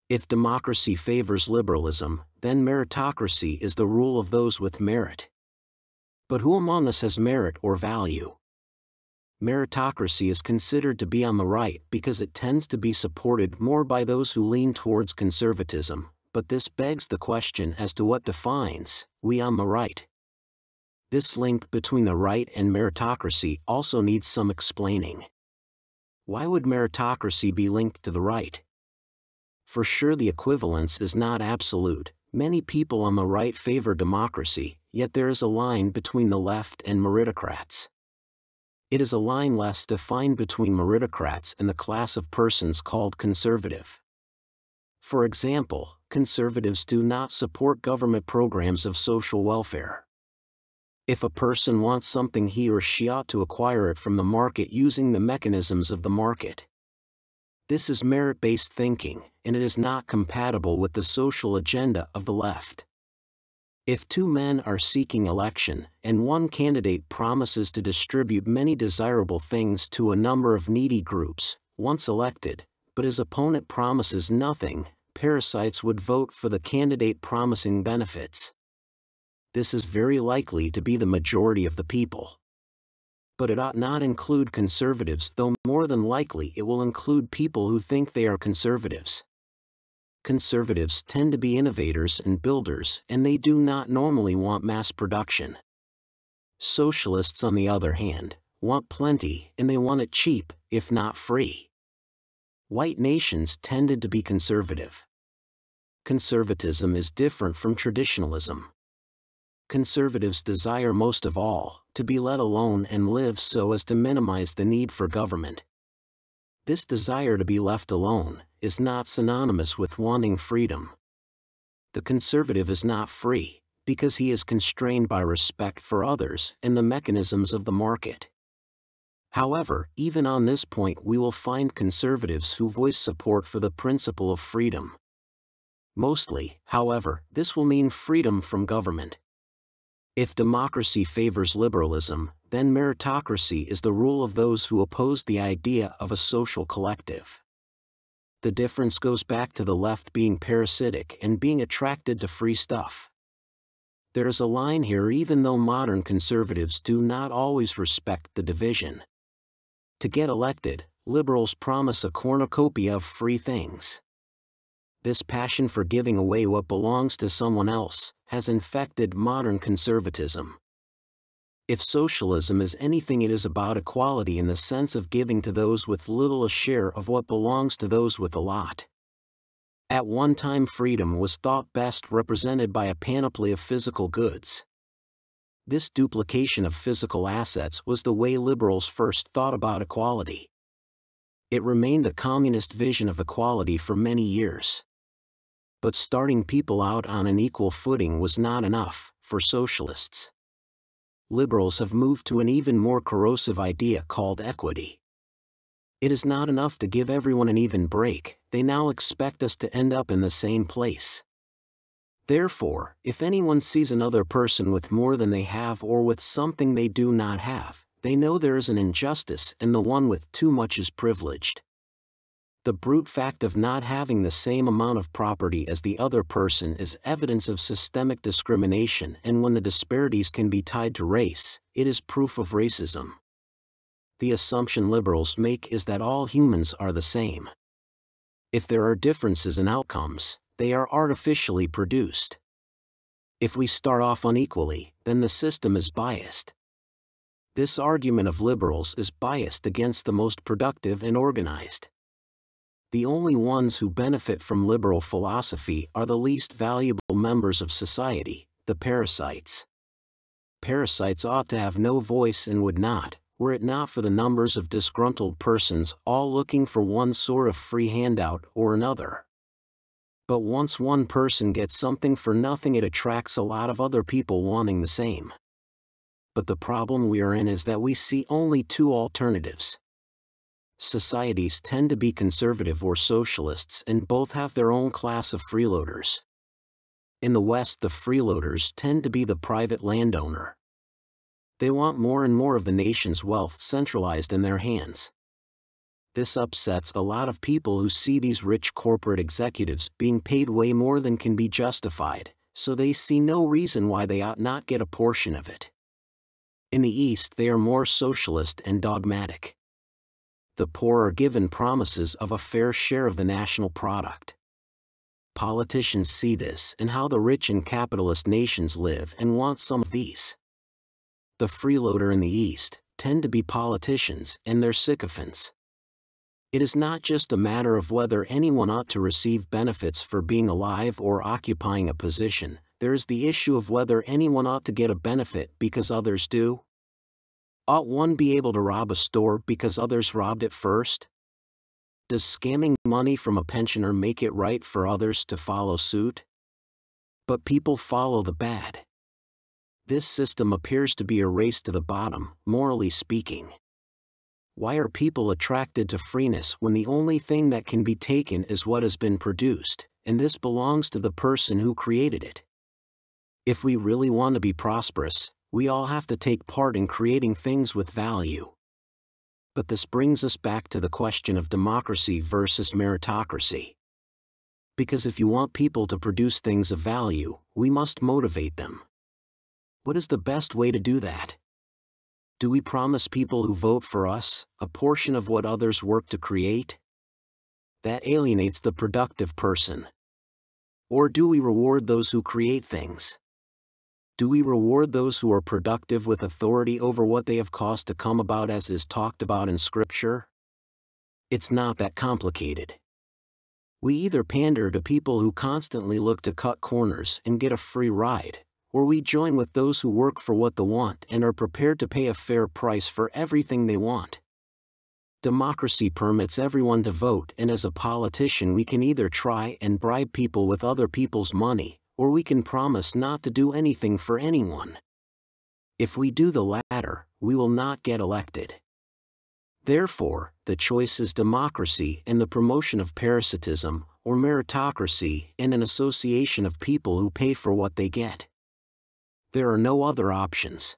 If democracy favors liberalism, then meritocracy is the rule of those with merit. But who among us has merit or value? Meritocracy is considered to be on the right because it tends to be supported more by those who lean towards conservatism, but this begs the question as to what defines "we on the right." This link between the right and meritocracy also needs some explaining. Why would meritocracy be linked to the right? For sure, the equivalence is not absolute. Many people on the right favor democracy, yet there is a line between the left and meritocrats. It is a line less defined between meritocrats and the class of persons called conservative. For example, conservatives do not support government programs of social welfare. If a person wants something, he or she ought to acquire it from the market using the mechanisms of the market. This is merit-based thinking, and it is not compatible with the social agenda of the left. If two men are seeking election, and one candidate promises to distribute many desirable things to a number of needy groups, once elected, but his opponent promises nothing, parasites would vote for the candidate promising benefits. This is very likely to be the majority of the people. But it ought not include conservatives, though more than likely it will include people who think they are conservatives. Conservatives tend to be innovators and builders, and they do not normally want mass production. Socialists, on the other hand, want plenty, and they want it cheap, if not free. White nations tended to be conservative. Conservatism is different from traditionalism. Conservatives desire most of all to be let alone and live so as to minimize the need for government. This desire to be left alone is not synonymous with wanting freedom. The conservative is not free, because he is constrained by respect for others and the mechanisms of the market. However, even on this point we will find conservatives who voice support for the principle of freedom. Mostly, however, this will mean freedom from government. If democracy favors liberalism, then meritocracy is the rule of those who oppose the idea of a social collective. The difference goes back to the left being parasitic and being attracted to free stuff. There is a line here, even though modern conservatives do not always respect the division. To get elected, liberals promise a cornucopia of free things. This passion for giving away what belongs to someone else has infected modern conservatism. If socialism is anything, it is about equality in the sense of giving to those with little a share of what belongs to those with a lot. At one time, freedom was thought best represented by a panoply of physical goods. This duplication of physical assets was the way liberals first thought about equality. It remained a communist vision of equality for many years. But starting people out on an equal footing was not enough for socialists. Liberals have moved to an even more corrosive idea called equity. It is not enough to give everyone an even break, they now expect us to end up in the same place. Therefore, if anyone sees another person with more than they have or with something they do not have, they know there is an injustice and the one with too much is privileged. The brute fact of not having the same amount of property as the other person is evidence of systemic discrimination, and when the disparities can be tied to race, it is proof of racism. The assumption liberals make is that all humans are the same. If there are differences in outcomes, they are artificially produced. If we start off unequally, then the system is biased. This argument of liberals is biased against the most productive and organized. The only ones who benefit from liberal philosophy are the least valuable members of society, the parasites. Parasites ought to have no voice and would not, were it not for the numbers of disgruntled persons all looking for one sort of free handout or another. But once one person gets something for nothing, it attracts a lot of other people wanting the same. But the problem we are in is that we see only two alternatives. Societies tend to be conservative or socialists, and both have their own class of freeloaders. In the West, the freeloaders tend to be the private landowner. They want more and more of the nation's wealth centralized in their hands. This upsets a lot of people who see these rich corporate executives being paid way more than can be justified, so they see no reason why they ought not get a portion of it. In the East, they are more socialist and dogmatic. The poor are given promises of a fair share of the national product. Politicians see this and how the rich in capitalist nations live and want some of these. The freeloader in the East tend to be politicians and their sycophants. It is not just a matter of whether anyone ought to receive benefits for being alive or occupying a position, there is the issue of whether anyone ought to get a benefit because others do. Ought one be able to rob a store because others robbed it first? Does scamming money from a pensioner make it right for others to follow suit? But people follow the bad. This system appears to be a race to the bottom, morally speaking. Why are people attracted to freeness when the only thing that can be taken is what has been produced, and this belongs to the person who created it? If we really want to be prosperous, we all have to take part in creating things with value. But this brings us back to the question of democracy versus meritocracy. Because if you want people to produce things of value, we must motivate them. What is the best way to do that? Do we promise people who vote for us a portion of what others work to create? That alienates the productive person. Or do we reward those who create things? Do we reward those who are productive with authority over what they have caused to come about as is talked about in Scripture? It's not that complicated. We either pander to people who constantly look to cut corners and get a free ride, or we join with those who work for what they want and are prepared to pay a fair price for everything they want. Democracy permits everyone to vote, and as a politician we can either try and bribe people with other people's money, or we can promise not to do anything for anyone. If we do the latter, we will not get elected. Therefore, the choice is democracy and the promotion of parasitism, or meritocracy and an association of people who pay for what they get. There are no other options.